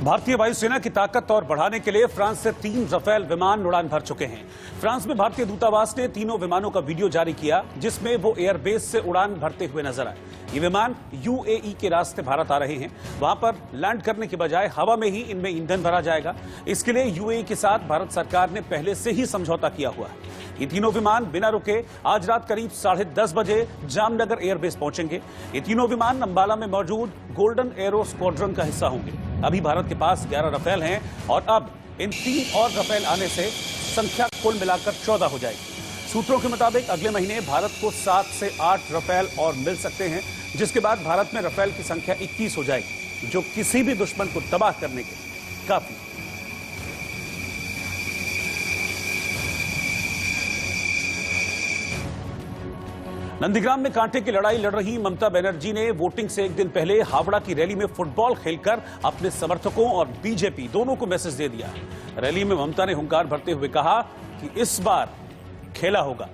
भारतीय वायुसेना की ताकत और बढ़ाने के लिए फ्रांस से 3 राफेल विमान उड़ान भर चुके हैं। फ्रांस में भारतीय दूतावास ने तीनों विमानों का वीडियो जारी किया, जिसमें वो एयरबेस से उड़ान भरते हुए नजर आए। ये विमान यूएई के रास्ते भारत आ रहे हैं। वहां पर लैंड करने के बजाय हवा में ही इनमें ईंधन भरा जाएगा। इसके लिए यूएई के साथ भारत सरकार ने पहले से ही समझौता किया हुआ है। ये तीनों विमान बिना रुके आज रात करीब 10:30 बजे जामनगर एयरबेस पहुंचेंगे। ये तीनों विमान अंबाला में मौजूद गोल्डन एरो स्क्वाड्रन का हिस्सा होंगे। अभी भारत के पास 11 राफेल हैं और अब इन 3 और राफेल आने से संख्या कुल मिलाकर 14 हो जाएगी। सूत्रों के मुताबिक अगले महीने भारत को 7 से 8 राफेल और मिल सकते हैं, जिसके बाद भारत में राफेल की संख्या 21 हो जाएगी, जो किसी भी दुश्मन को तबाह करने के लिए काफी। नंदीग्राम में कांटे की लड़ाई लड़ रही ममता बनर्जी ने वोटिंग से एक दिन पहले हावड़ा की रैली में फुटबॉल खेलकर अपने समर्थकों और बीजेपी दोनों को मैसेज दे दिया। रैली में ममता ने हुंकार भरते हुए कहा कि इस बार खेला होगा।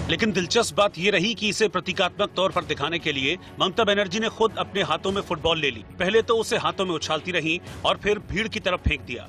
लेकिन दिलचस्प बात यह रही कि इसे प्रतीकात्मक तौर पर दिखाने के लिए ममता बनर्जी ने खुद अपने हाथों में फुटबॉल ले ली। पहले तो उसे हाथों में उछालती रही और फिर भीड़ की तरफ फेंक दिया।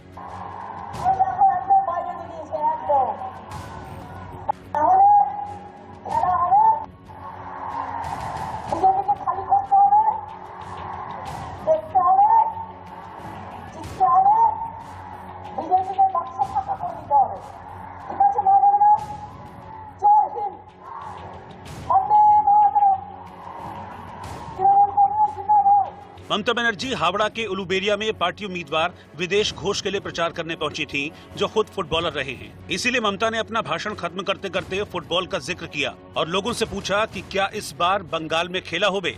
ममता बनर्जी हावड़ा के उलुबेरिया में पार्टी उम्मीदवार विदेश घोष के लिए प्रचार करने पहुंची थी, जो खुद फुटबॉलर रहे हैं। इसीलिए ममता ने अपना भाषण खत्म करते करते फुटबॉल का जिक्र किया और लोगों से पूछा कि क्या इस बार बंगाल में खेला होबे।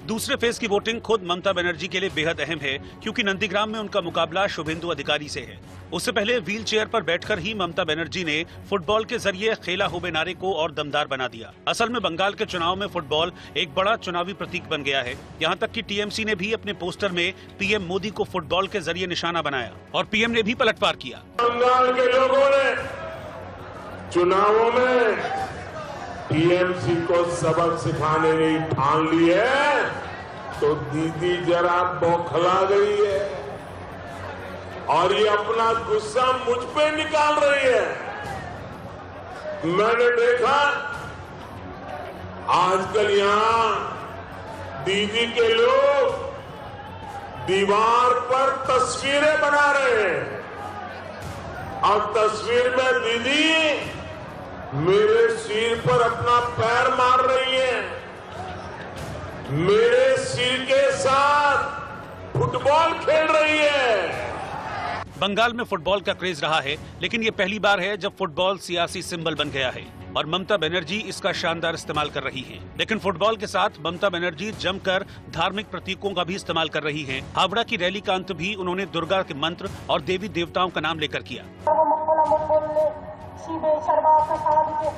दूसरे फेज की वोटिंग खुद ममता बनर्जी के लिए बेहद अहम है, क्योंकि नंदीग्राम में उनका मुकाबला शुभेंदु अधिकारी से है। उससे पहले व्हील चेयर पर बैठकर ही ममता बनर्जी ने फुटबॉल के जरिए खेला होबे नारे को और दमदार बना दिया। असल में बंगाल के चुनाव में फुटबॉल एक बड़ा चुनावी प्रतीक बन गया है। यहाँ तक कि टीएमसी ने भी अपने पोस्टर में पीएम मोदी को फुटबॉल के जरिए निशाना बनाया और पीएम ने भी पलटवार किया। बंगाल के लोगों ने चुनावों में टीएमसी को सबक सिखाने की ठान ली है, तो दीदी जरा बौखला गई है और ये अपना गुस्सा मुझ पे निकाल रही है। मैंने देखा आजकल यहां दीदी के लोग दीवार पर तस्वीरें बना रहे हैं और तस्वीर में दीदी मेरे सिर पर अपना पैर मार रही है, मेरे सिर के साथ फुटबॉल खेल रही है। बंगाल में फुटबॉल का क्रेज रहा है, लेकिन ये पहली बार है जब फुटबॉल सियासी सिंबल बन गया है और ममता बनर्जी इसका शानदार इस्तेमाल कर रही हैं। लेकिन फुटबॉल के साथ ममता बनर्जी जमकर धार्मिक प्रतीकों का भी इस्तेमाल कर रही हैं। हावड़ा की रैली का अंत भी उन्होंने दुर्गा के मंत्र और देवी देवताओं का नाम लेकर किया। शिवे सर्वार्थसाधिके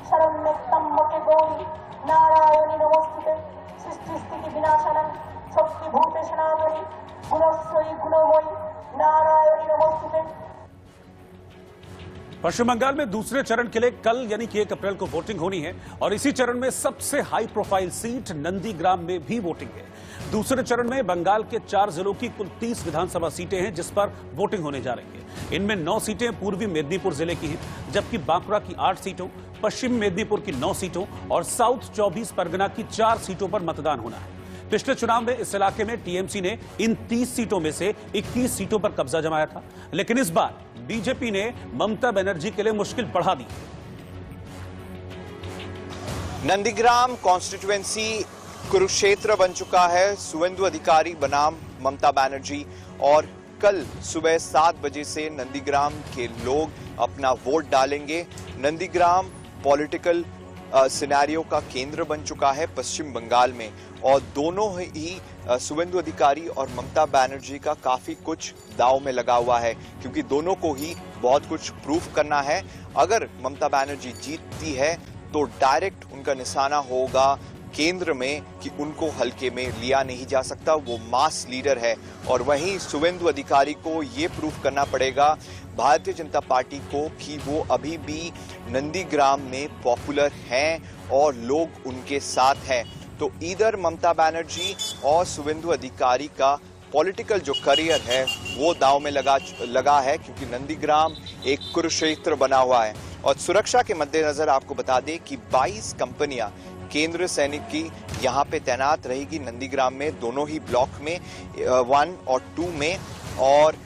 शरण्यत्र्यम्बके गौरी नारायणी नमोस्तुते सृष्टि स्थिति विनाशनं शक्ति भूते सनातनी गुणस्वयी गुणमयी नारायणी नमोस्तुते। पश्चिम बंगाल में दूसरे चरण के लिए कल यानी कि 1 अप्रैल को वोटिंग होनी है और इसी चरण में सबसे हाई प्रोफाइल सीट नंदीग्राम में भी वोटिंग है। दूसरे चरण में बंगाल के 4 जिलों की कुल 30 विधानसभा सीटें हैं, जिस पर वोटिंग होने जा रही है। इनमें 9 सीटें पूर्वी मेदिनीपुर जिले की हैं, जबकि बांकुड़ा की 8 सीटों, पश्चिम मेदिनीपुर की 9 सीटों और साउथ 24 परगना की 4 सीटों पर मतदान होना है। पिछले चुनाव में इस इलाके में टीएमसी ने इन 30 सीटों में से 21 सीटों पर कब्जा जमाया था, लेकिन इस बार बीजेपी ने ममता बनर्जी के लिए मुश्किल बढ़ा दी। नंदीग्राम कॉन्स्टिट्यूएंसी कुरुक्षेत्र बन चुका है। शुभेंदु अधिकारी बनाम ममता बनर्जी, और कल सुबह 7 बजे से नंदीग्राम के लोग अपना वोट डालेंगे। नंदीग्राम पॉलिटिकल सिनेरियो का केंद्र बन चुका है पश्चिम बंगाल में, और दोनों ही शुभेंदु अधिकारी और ममता बनर्जी का काफी कुछ दांव में लगा हुआ है, क्योंकि दोनों को ही बहुत कुछ प्रूफ करना है। अगर ममता बनर्जी जीतती है तो डायरेक्ट उनका निशाना होगा केंद्र में कि उनको हल्के में लिया नहीं जा सकता, वो मास लीडर है। और वहीं शुभेंदु अधिकारी को ये प्रूफ करना पड़ेगा भारतीय जनता पार्टी को कि वो अभी भी नंदीग्राम में पॉपुलर हैं और लोग उनके साथ हैं। तो इधर ममता बनर्जी और शुभेंदु अधिकारी का पॉलिटिकल जो करियर है वो दांव में लगा है, क्योंकि नंदीग्राम एक कुरुक्षेत्र बना हुआ है। और सुरक्षा के मद्देनजर आपको बता दें कि 22 कंपनियां केंद्र सैनिक की यहाँ पे तैनात रहेगी नंदीग्राम में, दोनों ही ब्लॉक में 1 और 2 में, और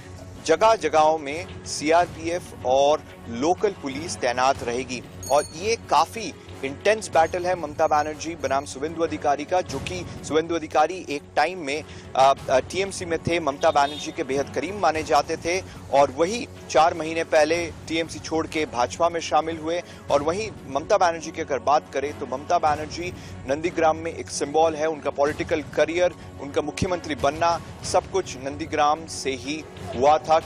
जगह जगहों में सीआरपीएफ और लोकल पुलिस तैनात रहेगी। और ये काफी इंटेंस बैटल है ममता बनर्जी बनाम शुभेंदु अधिकारी का, जो कि शुभेंदु अधिकारी एक टाइम में टीएमसी में थे, ममता बनर्जी के बेहद करीब माने जाते थे, और वही 4 महीने पहले टीएमसी छोड़ के भाजपा में शामिल हुए। और वहीं ममता बनर्जी की अगर बात करें तो ममता बनर्जी नंदीग्राम में एक सिंबल है, उनका पॉलिटिकल करियर, उनका मुख्यमंत्री बनना, सब कुछ नंदीग्राम से ही हुआ था।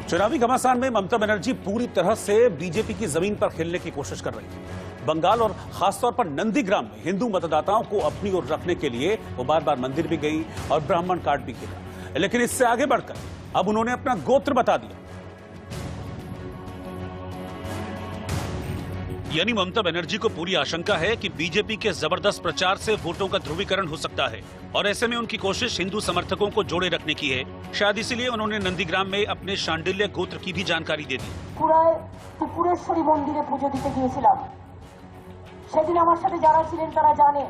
चुनावी घमासान में ममता बनर्जी पूरी तरह से बीजेपी की जमीन पर खेलने की कोशिश कर रही है। बंगाल और खासतौर पर नंदीग्राम में हिंदू मतदाताओं को अपनी ओर रखने के लिए वो बार बार मंदिर भी गई और ब्राह्मण कार्ड भी खेला, लेकिन इससे आगे बढ़कर अब उन्होंने अपना गोत्र बता दिया। यानी ममता बनर्जी को पूरी आशंका है कि बीजेपी के जबरदस्त प्रचार से वोटों का ध्रुवीकरण हो सकता है, और ऐसे में उनकी कोशिश हिंदू समर्थकों को जोड़े रखने की है। शायद इसीलिए उन्होंने नंदीग्राम में अपने शांडिल्य गोत्र की भी जानकारी दे दी। त्रिपुरेश्वरी मंदिरे पुजो दिते गिয়েছিলাম, সেদিন আমার সাথে যারা ছিলেন তারা জানেন।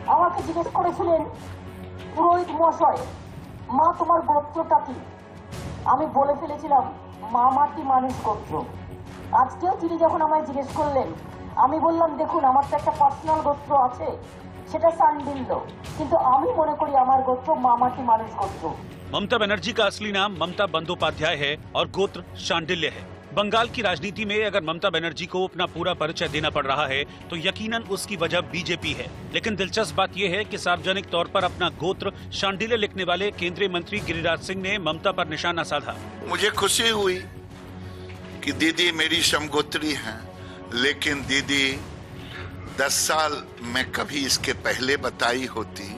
আমাকে জিজ্ঞেস করেছিলেন পুরোহিত মশাই, মা তোমার গোত্রটা কি? আমি বলে ফেলেছিলাম মামাটি মানুষ গোত্র। আজকেও তিনি যখন আমায় জিজ্ঞেস করলেন, আমি বললাম দেখুন আমার তো একটা পার্সোনাল গোত্র আছে, সেটা সান্ডিল্য, কিন্তু আমি মনে করি আমার গোত্র মামাটি মানুষ গোত্র। ममता बनर्जी का असली नाम ममता बंदोपाध्याय है और गोत्र शांडिल्य है। बंगाल की राजनीति में अगर ममता बनर्जी को अपना पूरा परिचय देना पड़ रहा है तो यकीनन उसकी वजह बीजेपी है। लेकिन दिलचस्प बात यह है कि सार्वजनिक तौर पर अपना गोत्र शांडिल्य लिखने वाले केंद्रीय मंत्री गिरिराज सिंह ने ममता पर निशाना साधा। मुझे खुशी हुई कि दीदी मेरी समगोत्री हैं, लेकिन दीदी 10 साल में कभी इसके पहले बताई होती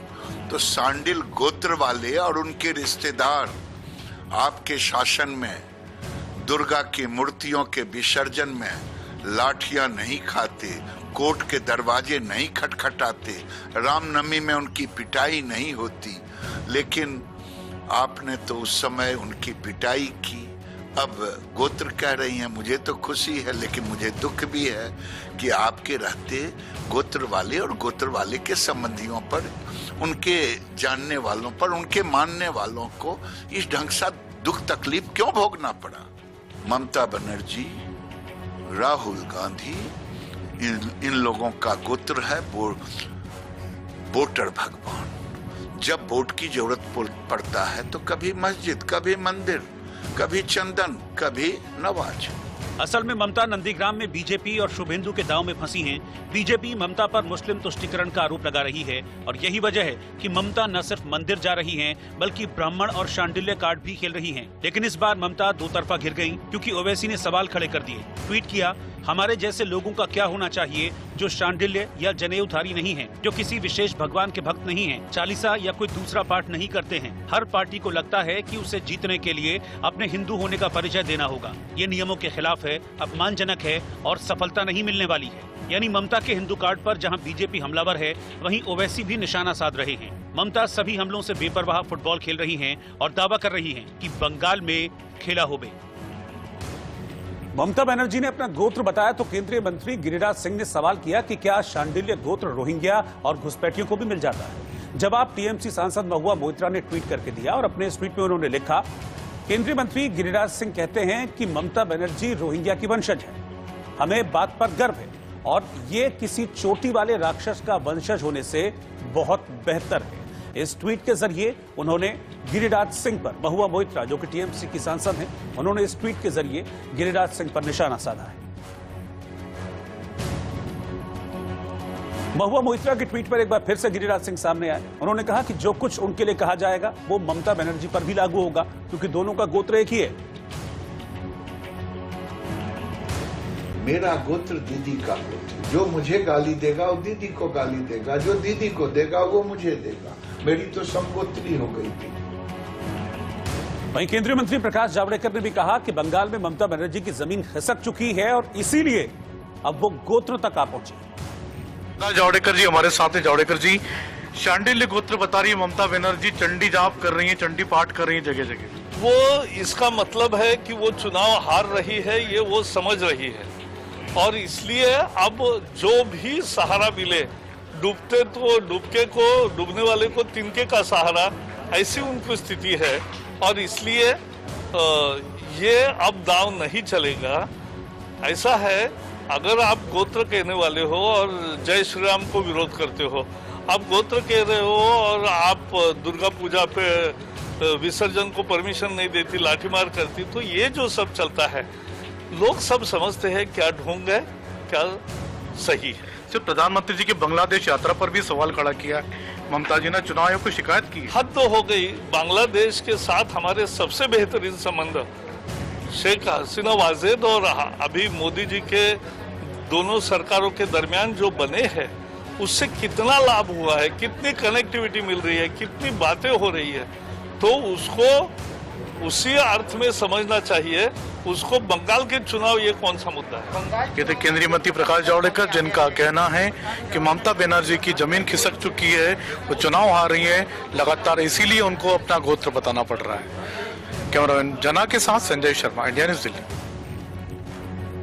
तो शांडिल गोत्र वाले और उनके रिश्तेदार आपके शासन में दुर्गा की मूर्तियों के विसर्जन में लाठियां नहीं खाते, कोर्ट के दरवाजे नहीं खटखटाते, रामनवमी में उनकी पिटाई नहीं होती। लेकिन आपने तो उस समय उनकी पिटाई की, अब गोत्र कह रही हैं। मुझे तो खुशी है, लेकिन मुझे दुख भी है कि आपके रहते गोत्र वाले और गोत्र वाले के संबंधियों पर, उनके जानने वालों पर, उनके मानने वालों को इस ढंग से दुख तकलीफ क्यों भोगना पड़ा। ममता बनर्जी, राहुल गांधी, इन लोगों का गोत्र है वोटर भगवान। जब वोट की जरूरत पड़ता है तो कभी मस्जिद, कभी मंदिर, कभी चंदन, कभी नवाज। असल में ममता नंदीग्राम में बीजेपी और शुभेंदु के दांव में फंसी हैं। बीजेपी ममता पर मुस्लिम तुष्टीकरण का आरोप लगा रही है, और यही वजह है कि ममता न सिर्फ मंदिर जा रही हैं, बल्कि ब्राह्मण और शांडिल्य कार्ड भी खेल रही हैं। लेकिन इस बार ममता दो तरफा घिर गईं, क्योंकि ओवैसी ने सवाल खड़े कर दिए। ट्वीट किया, हमारे जैसे लोगों का क्या होना चाहिए जो शांडिल्य या जनेऊधारी नहीं है, जो किसी विशेष भगवान के भक्त नहीं हैं, चालीसा या कोई दूसरा पाठ नहीं करते हैं। हर पार्टी को लगता है कि उसे जीतने के लिए अपने हिंदू होने का परिचय देना होगा। ये नियमों के खिलाफ है, अपमानजनक है और सफलता नहीं मिलने वाली है। यानी ममता के हिंदू कार्ड पर जहां बीजेपी हमलावर है, वहीं ओवैसी भी निशाना साध रहे हैं। ममता सभी हमलों से बेपरवाह फुटबॉल खेल रही हैं और दावा कर रही हैं कि बंगाल में खेला होबे। ममता बनर्जी ने अपना गोत्र बताया तो केंद्रीय मंत्री गिरिराज सिंह ने सवाल किया कि क्या शांडिल्य गोत्र रोहिंग्या और घुसपैठियों को भी मिल जाता है। जवाब टीएमसी सांसद महुआ मोइत्रा ने ट्वीट करके दिया और अपने इस ट्वीट में उन्होंने लिखा, केंद्रीय मंत्री गिरिराज सिंह कहते हैं कि ममता बनर्जी रोहिंग्या की वंशज है। हमें बात पर गर्व है और ये किसी चोटी वाले राक्षस का वंशज होने से बहुत बेहतर है। इस ट्वीट के जरिए उन्होंने गिरिराज सिंह पर, महुआ मोइत्रा जो कि टीएमसी की सांसद हैं, उन्होंने इस ट्वीट के जरिए गिरिराज सिंह पर निशाना साधा है। महुआ मोइत्रा के ट्वीट पर एक बार फिर से गिरिराज सिंह सामने आए। उन्होंने कहा कि जो कुछ उनके लिए कहा जाएगा वो ममता बनर्जी पर भी लागू होगा, क्योंकि दोनों का गोत्र एक ही है। मेरा गोत्र दीदी का गोत्र, जो मुझे गाली देगा वो दीदी को गाली देगा, जो दीदी को देगा वो मुझे देगा। मेरी तो समगोत्री हो गई थी। वहीं केंद्रीय मंत्री प्रकाश जावड़ेकर ने भी कहा कि बंगाल में ममता बनर्जी की जमीन खिसक चुकी है और इसीलिए अब वो गोत्र तक आ पहुंची। जावड़ेकर जी हमारे साथ हैं। जावड़ेकर जी, शांडिल्य गोत्र बता रही है ममता बनर्जी, चंडी जाप कर रही है, चंडी पाठ कर रही है जगह जगह। वो इसका मतलब है कि वो चुनाव हार रही है, ये वो समझ रही है और इसलिए अब जो भी सहारा मिले, डूबते तो डूबके को, डूबने वाले को तिनके का सहारा, ऐसी उनकी स्थिति है और इसलिए ये अब दांव नहीं चलेगा। ऐसा है, अगर आप गोत्र कहने वाले हो और जय श्री राम को विरोध करते हो, आप गोत्र कह रहे हो और आप दुर्गा पूजा पे विसर्जन को परमिशन नहीं देती, लाठीमार करती, तो ये जो सब चलता है लोग सब समझते हैं क्या ढोंग है, क्या सही है। सिर्फ प्रधानमंत्री जी की बांग्लादेश यात्रा पर भी सवाल खड़ा किया। ममता जी ने चुनाव आयोग को शिकायत की। हद तो हो गई। बांग्लादेश के साथ हमारे सबसे बेहतरीन संबंध शेख हसीना वाजेद और अभी मोदी जी के दोनों सरकारों के दरमियान जो बने हैं, उससे कितना लाभ हुआ है, कितनी कनेक्टिविटी मिल रही है, कितनी बातें हो रही है, तो उसको उसी अर्थ में समझना चाहिए। उसको बंगाल के चुनाव ये कौन सा मुद्दा है। ये थे केंद्रीय मंत्री प्रकाश जावड़ेकर, जिनका कहना है कि ममता बनर्जी की जमीन खिसक चुकी है, वो चुनाव हार रही है लगातार, इसीलिए उनको अपना गोत्र बताना पड़ रहा है। कैमरामैन जना के साथ संजय शर्मा, इंडिया न्यूज दिल्ली।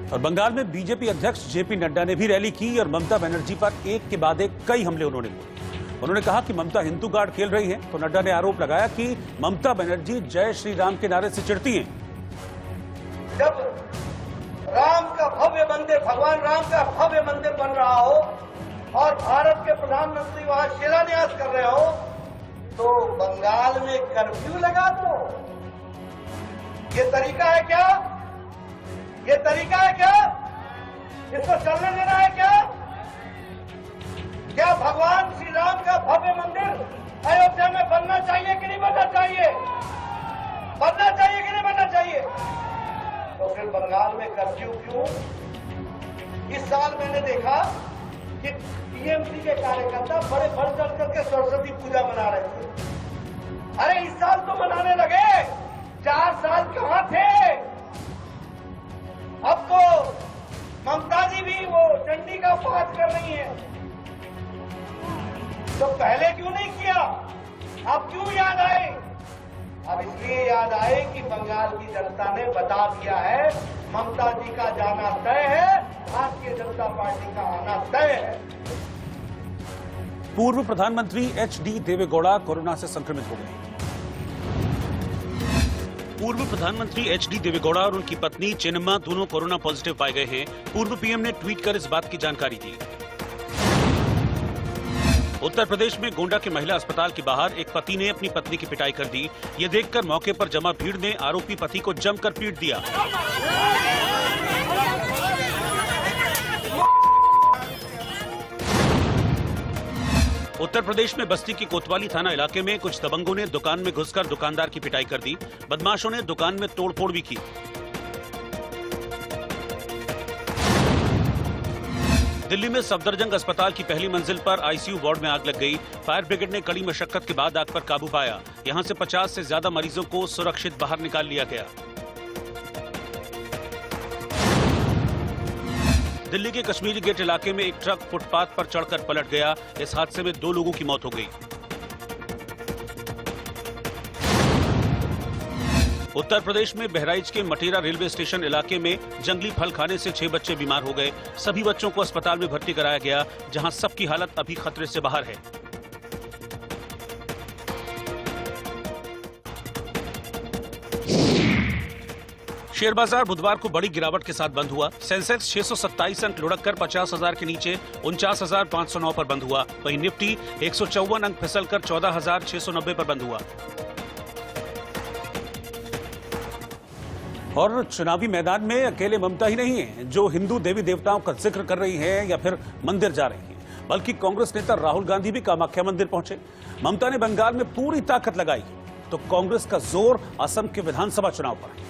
और बंगाल में बीजेपी अध्यक्ष जेपी नड्डा ने भी रैली की और ममता बनर्जी पर एक के बाद एक कई हमले उन्होंने किए। उन्होंने कहा कि ममता हिंदू कार्ड खेल रही है, तो नड्डा ने आरोप लगाया कि ममता बनर्जी जय श्री राम के नारे से चिढ़ती हैं। जब राम का भव्य मंदिर, भगवान राम का भव्य मंदिर बन रहा हो और भारत के प्रधानमंत्री वहां शिलान्यास कर रहे हो, तो बंगाल में कर्फ्यू लगा दो। ये तरीका है क्या? ये तरीका है क्या? इसको चलने देना है क्या? क्या भगवान श्री राम का भव्य मंदिर अयोध्या में बनना चाहिए कि नहीं बनना चाहिए? बनना चाहिए कि नहीं बनना चाहिए? तो फिर बंगाल में कर्फ्यू क्यों? इस साल मैंने देखा कि टीएमसी के कार्यकर्ता बड़े बढ़ चढ़ करके सरस्वती पूजा मना रहे थे। अरे इस साल तो मनाने लगे, 4 साल कहां थे? अब तो ममता जी भी वो चंडी का पाठ कर रही है, तो पहले क्यों नहीं किया? अब क्यों याद आए? अब इसलिए याद आए कि बंगाल की जनता ने बता दिया है ममता जी का जाना तय है, भारतीय जनता पार्टी का आना तय है। पूर्व प्रधानमंत्री एचडी देवेगौड़ा कोरोना से संक्रमित हो गए। पूर्व प्रधानमंत्री एचडी देवेगौड़ा और उनकी पत्नी चेन्नम्मा दोनों कोरोना पॉजिटिव पाए गए हैं। पूर्व पीएम ने ट्वीट कर इस बात की जानकारी दी। उत्तर प्रदेश में गोंडा के महिला अस्पताल के बाहर एक पति ने अपनी पत्नी की पिटाई कर दी। ये देखकर मौके पर जमा भीड़ ने आरोपी पति को जमकर पीट दिया। उत्तर प्रदेश में बस्ती के कोतवाली थाना इलाके में कुछ दबंगों ने दुकान में घुसकर दुकानदार की पिटाई कर दी। बदमाशों ने दुकान में तोड़फोड़ भी की। दिल्ली में सफदरजंग अस्पताल की पहली मंजिल पर आईसीयू वार्ड में आग लग गई। फायर ब्रिगेड ने कड़ी मशक्कत के बाद आग पर काबू पाया। यहां से 50 से ज्यादा मरीजों को सुरक्षित बाहर निकाल लिया गया। दिल्ली के कश्मीरी गेट इलाके में एक ट्रक फुटपाथ पर चढ़कर पलट गया। इस हादसे में 2 लोगों की मौत हो गई। उत्तर प्रदेश में बहराइच के मटेरा रेलवे स्टेशन इलाके में जंगली फल खाने से 6 बच्चे बीमार हो गए। सभी बच्चों को अस्पताल में भर्ती कराया गया, जहां सबकी हालत अभी खतरे से बाहर है। शेयर बाजार बुधवार को बड़ी गिरावट के साथ बंद हुआ। सेंसेक्स 627 अंक लुढ़क कर 50,000 के नीचे 49,509 पर बंद हुआ। वहीं निफ्टी 154 अंक फिसलकर 14,690 पर बंद हुआ। और चुनावी मैदान में अकेले ममता ही नहीं है जो हिंदू देवी देवताओं का जिक्र कर रही है या फिर मंदिर जा रही है, बल्कि कांग्रेस नेता राहुल गांधी भी कामाख्या मंदिर पहुंचे। ममता ने बंगाल में पूरी ताकत लगाई तो कांग्रेस का जोर असम के विधानसभा चुनाव पर है।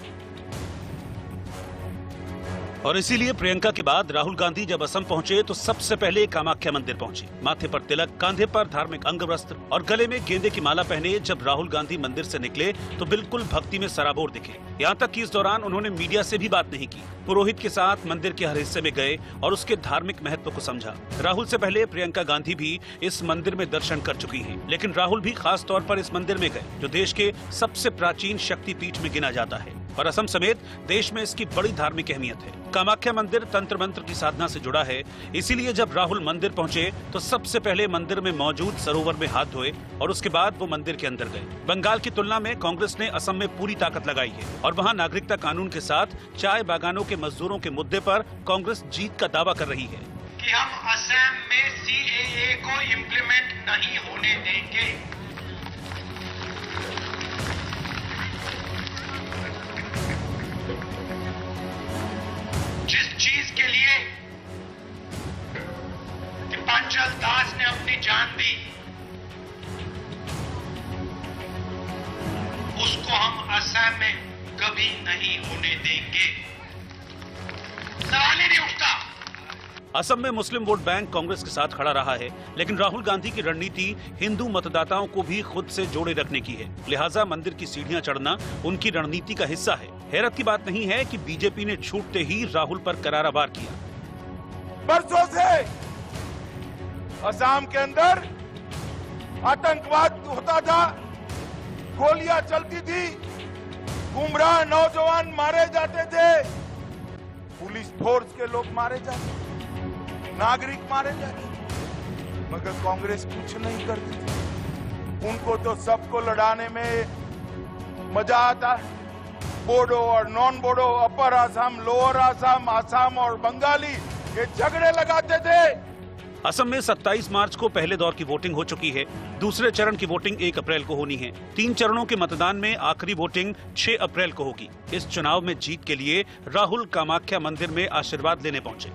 और इसीलिए प्रियंका के बाद राहुल गांधी जब असम पहुंचे तो सबसे पहले कामाख्या मंदिर पहुंचे। माथे पर तिलक, कांधे पर धार्मिक अंग वस्त्र और गले में गेंदे की माला पहने जब राहुल गांधी मंदिर से निकले तो बिल्कुल भक्ति में सराबोर दिखे। यहाँ तक कि इस दौरान उन्होंने मीडिया से भी बात नहीं की। पुरोहित के साथ मंदिर के हर हिस्से में गए और उसके धार्मिक महत्व को समझा। राहुल से पहले प्रियंका गांधी भी इस मंदिर में दर्शन कर चुकी हैं, लेकिन राहुल भी खास तौर पर इस मंदिर में गए जो देश के सबसे प्राचीन शक्तिपीठ में गिना जाता है और असम समेत देश में इसकी बड़ी धार्मिक अहमियत है। कामाख्या मंदिर तंत्र मंत्र की साधना से जुड़ा है, इसीलिए जब राहुल मंदिर पहुंचे तो सबसे पहले मंदिर में मौजूद सरोवर में हाथ धोए और उसके बाद वो मंदिर के अंदर गए। बंगाल की तुलना में कांग्रेस ने असम में पूरी ताकत लगाई है और वहां नागरिकता कानून के साथ चाय बागानों के मजदूरों के मुद्दे पर कांग्रेस जीत का दावा कर रही है कि हम असम में सीएए को इम्प्लीमेंट नहीं होने देंगे। जिस चीज के लिए दीपांचल दास ने अपनी जान दी, उसको हम असम में कभी नहीं होने देंगे। सवाल ही नहीं उठता। असम में मुस्लिम वोट बैंक कांग्रेस के साथ खड़ा रहा है, लेकिन राहुल गांधी की रणनीति हिंदू मतदाताओं को भी खुद से जोड़े रखने की है। लिहाजा मंदिर की सीढ़ियां चढ़ना उनकी रणनीति का हिस्सा है। हैरत की बात नहीं है कि बीजेपी ने छूटते ही राहुल पर करारा वार किया। बरसों से असम के अंदर आतंकवाद होता था, गोलियां चलती थी, गुमराह नौजवान मारे जाते थे, पुलिस फोर्स के लोग मारे जाते थे, नागरिक मारे जाते थे, मगर कांग्रेस कुछ नहीं करती थी। उनको तो सबको लड़ाने में मजा आता है। बोडो और नॉन बोडो, अपर असम, लोअर असम, असम और बंगाली ये झगड़े लगाते थे। असम में 27 मार्च को पहले दौर की वोटिंग हो चुकी है। दूसरे चरण की वोटिंग 1 अप्रैल को होनी है। 3 चरणों के मतदान में आखिरी वोटिंग 6 अप्रैल को होगी। इस चुनाव में जीत के लिए राहुल कामाख्या मंदिर में आशीर्वाद लेने पहुंचे।